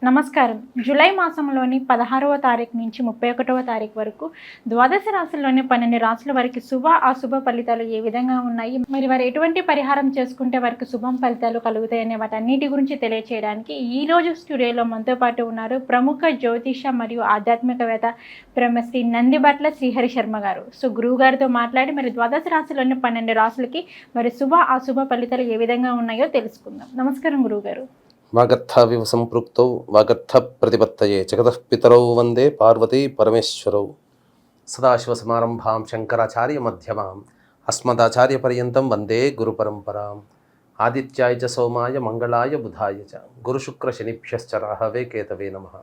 నమస్కారం. జూలై మాసంలోని 16వ తారీఖు నుంచి 31వ తారీఖు వరకు ద్వాదశ రాశుల్లోని 12 రాశుల వారికి శుభ అశుభ ఫలితాలు ఏ విధంగా ఉన్నాయి, మరి వారు ఎటువంటి పరిహారం చేసుకుంటే వారికి శుభం ఫలితాలు కలుగుతాయనే వాటన్నిటి గురించి తెలియచేయడానికి ఈ రోజు స్టూడియోలో మనతో పాటు ఉన్నారు ప్రముఖ జ్యోతిష మరియు ఆధ్యాత్మికవేత్త బ్రహ్మశ్రీ నందిబట్ల శ్రీహరి శర్మ గారు. సో గురువు గారితో మాట్లాడి మరి ద్వాదశ రాశుల్లోని 12 రాశులకి మరి శుభ అశుభ ఫలితాలు ఏ విధంగా ఉన్నాయో తెలుసుకుందాం. నమస్కారం గురువు గారు. వాగర్థావివ సంపృక్తౌ వాగర్థ ప్రతిపత్తయే జగతః పితరౌ వందే పార్వతీ పరమేశ్వరౌ. సదాశివసమారంభాం శంకరాచార్య మధ్యమాం అస్మదాచార్య పర్యంతం వందే గురు పరంపరాం. ఆదిత్యాయ చ సోమాయ మంగళాయ బుధాయ చ గురుశుక్ర శనిభ్యశ్చ రాహవే కేతవే నమః.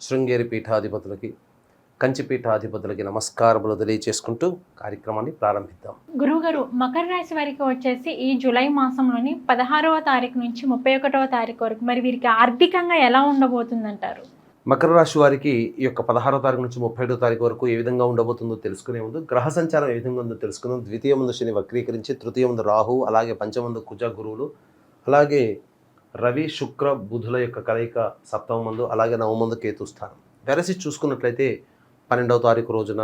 శృంగేరి పీఠాధిపతులకి కంచి పీఠాధిపతులకి నమస్కారములు తెలియచేసుకుంటూ కార్యక్రమాన్ని ప్రారంభిద్దాం. గురువుగారు, మకర రాశి వారికి వచ్చేసి ఈ జూలై మాసంలోని 16వ తారీఖు నుంచి 31వ తారీఖు వరకు మరి వీరికి ఆర్థికంగా ఎలా ఉండబోతుందంటారు? మకర రాశి వారికి ఈ యొక్క 16వ తారీఖు నుంచి 31వ తారీఖు వరకు ఏ విధంగా ఉండబోతుందో తెలుసుకునే ముందు గ్రహ సంచారం ఏ విధంగా ఉందో తెలుసుకుందాం. ద్వితీయ ముందు శని వక్రీకరించి, తృతీయ ముందు రాహు, అలాగే పంచమందు కుజ గురువులు, అలాగే రవి శుక్ర బుధుల యొక్క కలయిక సప్తమ మందు, అలాగే నవమందు కేతు స్థానం. వెరసి చూసుకున్నట్లయితే 12వ తారీఖు రోజున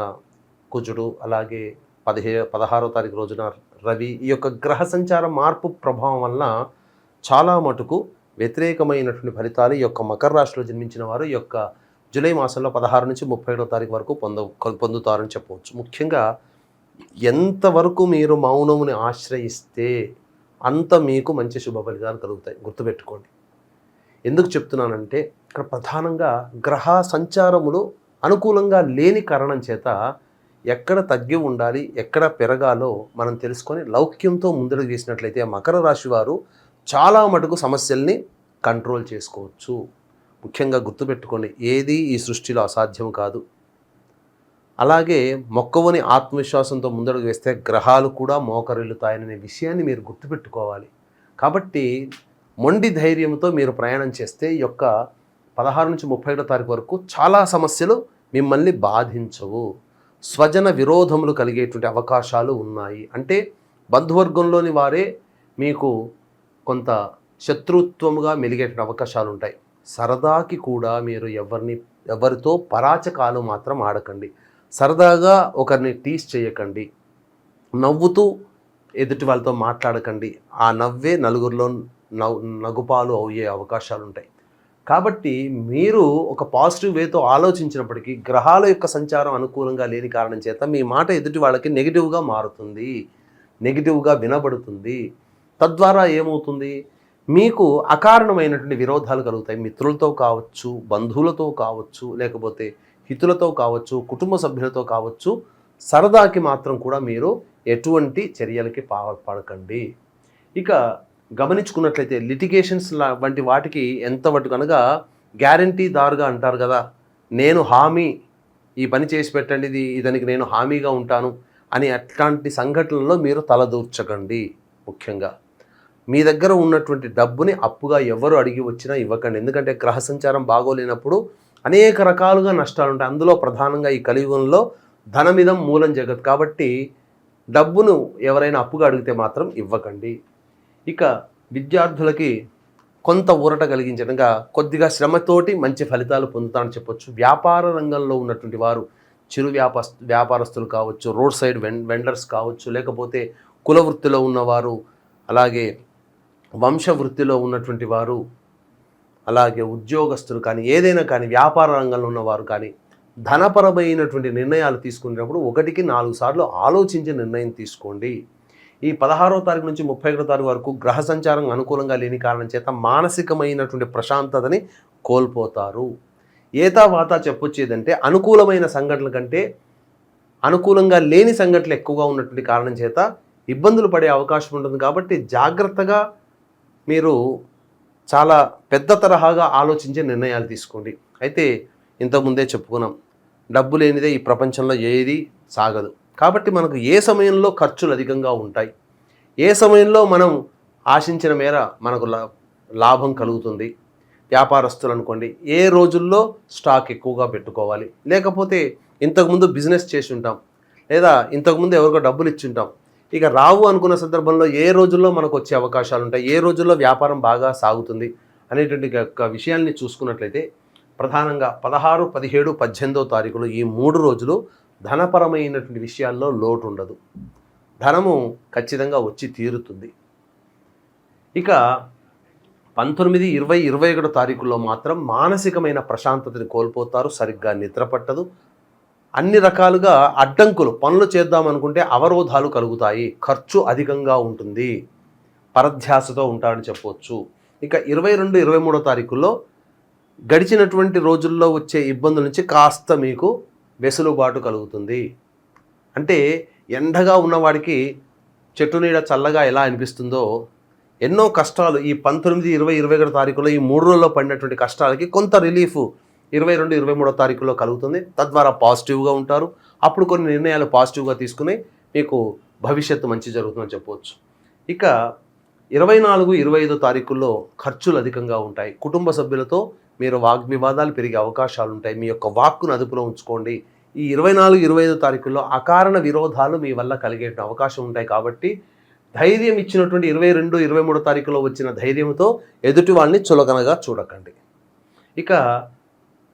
కుజుడు, అలాగే 16వ తారీఖు రోజున రవి. ఈ యొక్క గ్రహ సంచార మార్పు ప్రభావం వలన చాలా మటుకు వ్యతిరేకమైనటువంటి ఫలితాలు ఈ యొక్క మకర రాశిలో జన్మించిన వారు ఈ యొక్క జూలై మాసంలో 16 నుంచి 31వ తారీఖు వరకు పొందుతారని చెప్పవచ్చు. ముఖ్యంగా ఎంతవరకు మీరు మౌనముని ఆశ్రయిస్తే అంత మీకు మంచి శుభ ఫలితాలు కలుగుతాయి. గుర్తుపెట్టుకోండి. ఎందుకు చెప్తున్నానంటే ఇక్కడ ప్రధానంగా గ్రహ సంచారములు అనుకూలంగా లేని కారణం చేత ఎక్కడ తగ్గి ఉండాలి, ఎక్కడ పెరగాలో మనం తెలుసుకొని లౌక్యంతో ముందడుగు చేసినట్లయితే మకర రాశి వారు చాలా మటుకు సమస్యల్ని కంట్రోల్ చేసుకోవచ్చు. ముఖ్యంగా గుర్తుపెట్టుకోండి, ఏది ఈ సృష్టిలో అసాధ్యం కాదు. అలాగే మొక్కవని ఆత్మవిశ్వాసంతో ముందడుగు వేస్తే గ్రహాలు కూడా మోకరిల్లుతాయనే విషయాన్ని మీరు గుర్తుపెట్టుకోవాలి. కాబట్టి మొండి ధైర్యంతో మీరు ప్రయాణం చేస్తే ఈ యొక్క 16 నుంచి 31వ తారీఖు వరకు చాలా సమస్యలు మిమ్మల్ని బాధించవు. స్వజన విరోధములు కలిగేటువంటి అవకాశాలు ఉన్నాయి. అంటే బంధువర్గంలోని వారే మీకు కొంత శత్రుత్వముగా మెలిగేటువంటి అవకాశాలు ఉంటాయి. సరదాకి కూడా మీరు ఎవరితో పరాచకాలు మాత్రం ఆడకండి. సరదాగా ఒకరిని టీస్ చేయకండి. నవ్వుతూ ఎదుటి వాళ్ళతో మాట్లాడకండి. ఆ నవ్వే నలుగురిలో నగుపాలు అయ్యే అవకాశాలు ఉంటాయి. కాబట్టి మీరు ఒక పాజిటివ్ వేతో ఆలోచించినప్పటికీ గ్రహాల యొక్క సంచారం అనుకూలంగా లేని కారణం చేత మీ మాట ఎదుటి వాళ్ళకి నెగిటివ్గా మారుతుంది, నెగిటివ్గా వినబడుతుంది. తద్వారా ఏమవుతుంది, మీకు అకారణమైనటువంటి విరోధాలు కలుగుతాయి. మిత్రులతో కావచ్చు, బంధువులతో కావచ్చు, లేకపోతే హితులతో కావచ్చు, కుటుంబ సభ్యులతో కావచ్చు. సరదాకి మాత్రం కూడా మీరు ఎటువంటి చర్యలకి పాల్పడకండి. ఇక గమనించుకున్నట్లయితే లిటిగేషన్స్ వంటి వాటికి ఎంతవరకు అనగా గ్యారంటీదారుగా అంటారు కదా, నేను హామీ, ఈ పని చేసి పెట్టండి, ఇతనికి నేను హామీగా ఉంటాను అని అట్లాంటి సంఘటనల్లో మీరు తలదూర్చకండి. ముఖ్యంగా మీ దగ్గర ఉన్నటువంటి డబ్బుని అప్పుగా ఎవరు అడిగి వచ్చినా ఇవ్వకండి. ఎందుకంటే గ్రహ సంచారం బాగోలేనప్పుడు అనేక రకాలుగా నష్టాలు ఉంటాయి. అందులో ప్రధానంగా ఈ కలియుగంలో ధనమిదం మూలం జగత్. కాబట్టి డబ్బును ఎవరైనా అప్పుగా అడిగితే మాత్రం ఇవ్వకండి. ఇక విద్యార్థులకి కొంత ఊరట కలిగించడంగా కొద్దిగా శ్రమతోటి మంచి ఫలితాలు పొందుతారని చెప్పొచ్చు. వ్యాపార రంగంలో ఉన్నటువంటి వారు, చిరు వ్యాపారస్తులు కావచ్చు, రోడ్ సైడ్ వెండర్స్ కావచ్చు, లేకపోతే కుల వృత్తిలో ఉన్నవారు, అలాగే వంశ వృత్తిలో ఉన్నటువంటి వారు, అలాగే ఉద్యోగస్తులు కానీ, ఏదైనా కానీ వ్యాపార రంగంలో ఉన్నవారు కానీ ధనపరమైనటువంటి నిర్ణయాలు తీసుకునేటప్పుడు 1కి 4 సార్లు ఆలోచించి నిర్ణయం తీసుకోండి. ఈ 16వ తారీఖు నుంచి 31వ తారీఖు వరకు గ్రహ సంచారం అనుకూలంగా లేని కారణం చేత మానసికమైనటువంటి ప్రశాంతతని కోల్పోతారు. ఏతావాత చెప్పొచ్చేదంటే అనుకూలమైన సంఘటనల కంటే అనుకూలంగా లేని సంఘటనలు ఎక్కువగా ఉన్నటువంటి కారణం చేత ఇబ్బందులు పడే అవకాశం ఉంటుంది. కాబట్టి జాగ్రత్తగా మీరు చాలా పెద్ద తరహాగా ఆలోచించే నిర్ణయాలు తీసుకోండి. అయితే ఇంతకుముందే చెప్పుకున్నాం, డబ్బు లేనిదే ఈ ప్రపంచంలో ఏది సాగదు. కాబట్టి మనకు ఏ సమయంలో ఖర్చులు అధికంగా ఉంటాయి, ఏ సమయంలో మనం ఆశించిన మేర మనకు లాభం కలుగుతుంది. వ్యాపారస్తులు అనుకోండి, ఏ రోజుల్లో స్టాక్ ఎక్కువగా పెట్టుకోవాలి, లేకపోతే ఇంతకుముందు బిజినెస్ చేసి ఉంటాం, లేదా ఇంతకుముందు ఎవరికో డబ్బులు ఇచ్చి ఉంటాం, ఇక రావు అనుకున్న సందర్భంలో ఏ రోజుల్లో మనకు వచ్చే అవకాశాలు ఉంటాయి, ఏ రోజుల్లో వ్యాపారం బాగా సాగుతుంది అనేటువంటి యొక్క విషయాల్ని చూసుకున్నట్లయితే ప్రధానంగా 16, 17, 18వ తారీఖులు ఈ 3 రోజులు ధనపరమైనటువంటి విషయాల్లో లోటు ఉండదు. ధనము ఖచ్చితంగా వచ్చి తీరుతుంది. ఇక 19, 20, 21 తారీఖుల్లో మాత్రం మానసికమైన ప్రశాంతతని కోల్పోతారు. సరిగ్గా నిద్ర పట్టదు. అన్ని రకాలుగా అడ్డంకులు, పనులు చేద్దామనుకుంటే అవరోధాలు కలుగుతాయి. ఖర్చు అధికంగా ఉంటుంది. పరధ్యాసతో ఉంటారని చెప్పవచ్చు. ఇక 22, 23 తారీఖుల్లో గడిచినటువంటి రోజుల్లో వచ్చే ఇబ్బందుల నుంచి కాస్త మీకు వెసులుబాటు కలుగుతుంది. అంటే ఎండగా ఉన్నవాడికి చెట్టు నీడ చల్లగా ఎలా అనిపిస్తుందో ఎన్నో కష్టాలు ఈ 19, 20, 21 తారీఖులో ఈ 3 రోజుల్లో పడినటువంటి కష్టాలకి కొంత రిలీఫ్ 22, 23 తారీఖులో కలుగుతుంది. తద్వారా పాజిటివ్గా ఉంటారు. అప్పుడు కొన్ని నిర్ణయాలు పాజిటివ్గా తీసుకుని మీకు భవిష్యత్తు మంచి జరుగుతుందని చెప్పవచ్చు. ఇక 24, 25 తారీఖుల్లో ఖర్చులు అధికంగా ఉంటాయి. కుటుంబ సభ్యులతో మీరు వాగ్వివాదాలు పెరిగే అవకాశాలు ఉంటాయి. మీ యొక్క వాక్కును అదుపులో ఉంచుకోండి. ఈ 24, 25 తారీఖుల్లో అకారణ విరోధాలు మీ వల్ల కలిగే అవకాశం ఉంటాయి. కాబట్టి ధైర్యం ఇచ్చినటువంటి 22, 23 తారీఖులో వచ్చిన ధైర్యంతో ఎదుటి వాళ్ళని చులకనగా చూడకండి. ఇక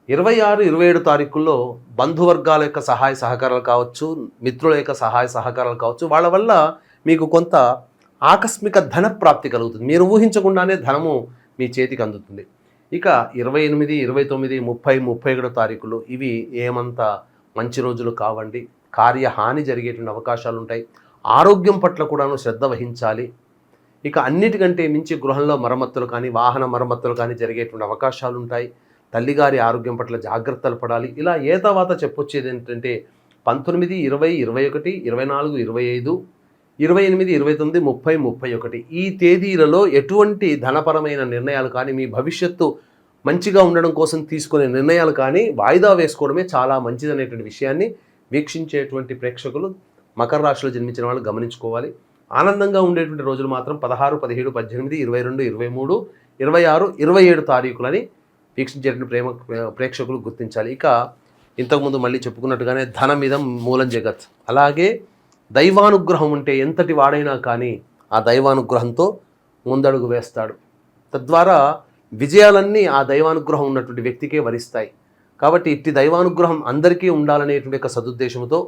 26, 27 తారీఖుల్లో బంధువర్గాల యొక్క సహాయ సహకారాలు కావచ్చు, మిత్రుల యొక్క సహాయ సహకారాలు కావచ్చు, వాళ్ళ వల్ల మీకు కొంత ఆకస్మిక ధన ప్రాప్తి కలుగుతుంది. మీరు ఊహించకుండానే ధనము మీ చేతికి అందుతుంది. ఇక 28, 29, 30, 31 తారీఖులు ఇవి ఏమంత మంచి రోజులు కావండి. కార్యహాని జరిగేటువంటి అవకాశాలు ఉంటాయి. ఆరోగ్యం పట్ల కూడాను శ్రద్ధ వహించాలి. ఇక అన్నిటికంటే మించి గృహంలో మరమ్మతులు కానీ, వాహన మరమ్మతులు కానీ జరిగేటువంటి అవకాశాలు ఉంటాయి. తల్లిగారి ఆరోగ్యం పట్ల జాగ్రత్తలు పడాలి. ఇలా ఏతావాత చెప్పొచ్చేది ఏంటంటే 19, 20, 21, 24, 25, 28, 29, 30, 31 ఈ తేదీలలో ఎటువంటి ధనపరమైన నిర్ణయాలు కానీ, మీ భవిష్యత్తు మంచిగా ఉండడం కోసం తీసుకునే నిర్ణయాలు కానీ వాయిదా వేసుకోవడమే చాలా మంచిదనేటువంటి విషయాన్ని వీక్షించేటువంటి ప్రేక్షకులు మకర రాశిలో జన్మించిన వాళ్ళు గమనించుకోవాలి. ఆనందంగా ఉండేటువంటి రోజులు మాత్రం 16, 17, 18, 22, 23, 26, 27 తారీఖులని వీక్షించేటువంటి ప్రేక్షకులు గుర్తించాలి. ఇక ఇంతకుముందు మళ్ళీ చెప్పుకున్నట్టుగానే ధనమిదం మూలం జగత్. అలాగే దైవానుగ్రహం ఉంటే ఎంతటి వాడైనా కానీ ఆ దైవానుగ్రహంతో ముందడుగు వేస్తాడు. తద్వారా విజయాలన్నీ ఆ దైవానుగ్రహం ఉన్నటువంటి వ్యక్తికే వరిస్తాయి. కాబట్టి ఇట్టి దైవానుగ్రహం అందరికీ ఉండాలనేటువంటి ఒక సదుద్దేశంతో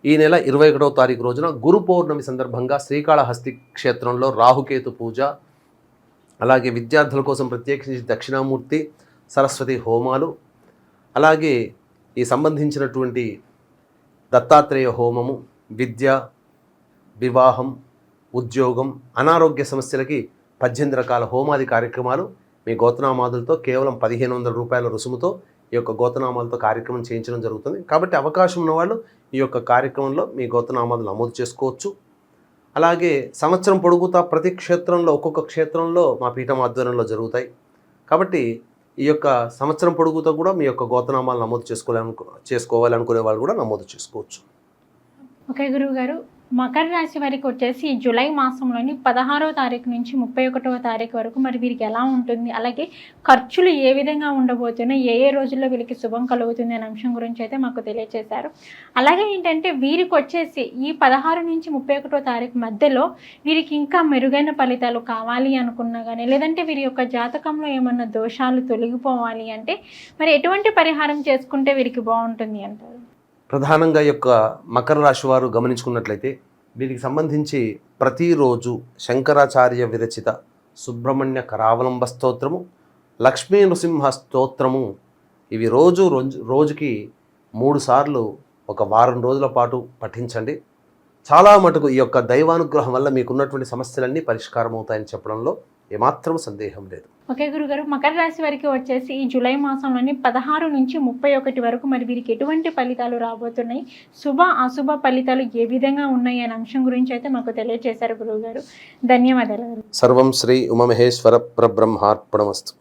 ఈ నెల 21వ తారీఖు రోజున గురు పౌర్ణమి సందర్భంగా శ్రీకాళహస్తి క్షేత్రంలో రాహుకేతు పూజ, అలాగే విద్యార్థుల కోసం ప్రత్యేకించి దక్షిణామూర్తి సరస్వతి హోమాలు, అలాగే ఈ సంబంధించినటువంటి దత్తాత్రేయ హోమము, విద్య, వివాహం, ఉద్యోగం, అనారోగ్య సమస్యలకి 18 రకాల హోమాది కార్యక్రమాలు మీ గోత్రనామాదులతో కేవలం 1500 రూపాయల రుసుముతో ఈ యొక్క గోత్రనామాలతో కార్యక్రమం చేయించడం జరుగుతుంది. కాబట్టి అవకాశం ఉన్నవాళ్ళు ఈ యొక్క కార్యక్రమంలో మీ గోత్రనామాలు నమోదు చేసుకోవచ్చు. అలాగే సంవత్సరం పొడుగుతా ప్రతి క్షేత్రంలో ఒక్కొక్క క్షేత్రంలో మా పీఠం ఆధ్వర్యంలో జరుగుతాయి. కాబట్టి ఈ యొక్క సంవత్సరం పొడుగుతా కూడా మీ యొక్క గోత్రనామాలు నమోదు చేసుకోవాలనుకునే వాళ్ళు కూడా నమోదు చేసుకోవచ్చు. ఓకే గురువు గారు, మకర రాశి వారికి వచ్చేసి ఈ జూలై మాసంలోని 16వ తారీఖు నుంచి 31వ తారీఖు వరకు మరి వీరికి ఎలా ఉంటుంది, అలాగే ఖర్చులు ఏ విధంగా ఉండబోతున్నాయి, ఏ రోజుల్లో వీరికి శుభం కలుగుతుంది అనే అంశం గురించి అయితే మాకు తెలియజేశారు. అలాగే ఏంటంటే వీరికి వచ్చేసి ఈ 16 నుంచి 31వ తారీఖు మధ్యలో వీరికి ఇంకా మెరుగైన ఫలితాలు కావాలి అనుకున్నా కానీ, లేదంటే వీరి యొక్క జాతకంలో ఏమన్నా దోషాలు తొలగిపోవాలి అంటే మరి ఎటువంటి పరిహారం చేసుకుంటే వీరికి బాగుంటుంది అంటారు? ప్రధానంగా ఈ యొక్క మకర రాశి వారు గమనించుకున్నట్లయితే వీరికి సంబంధించి ప్రతిరోజు శంకరాచార్య విరచిత సుబ్రహ్మణ్య కరావలంబ స్తోత్రము, లక్ష్మీ నృసింహ స్తోత్రము ఇవి రోజుకి 3 సార్లు ఒక వారం రోజుల పాటు పఠించండి. చాలా మటుకు ఈ యొక్క దైవానుగ్రహం వల్ల మీకున్నటువంటి సమస్యలన్నీ పరిష్కారం అవుతాయని చెప్పడంలో ఏమాత్రం సందేహం లేదు. ఓకే గురుగారు, మకర రాశి వారికి వచ్చేసి ఈ జూలై మాసంలోని 16 నుంచి 31 వరకు మరి వీరికి ఎటువంటి ఫలితాలు రాబోతున్నాయి, శుభ అశుభ ఫలితాలు ఏ విధంగా ఉన్నాయి అనే అంశం గురించి అయితే మాకు తెలియజేశారు గురువుగారు. ధన్యవాదాలు. సర్వం శ్రీ ఉమామహేశ్వర పరబ్రహ్మార్పణమస్తు.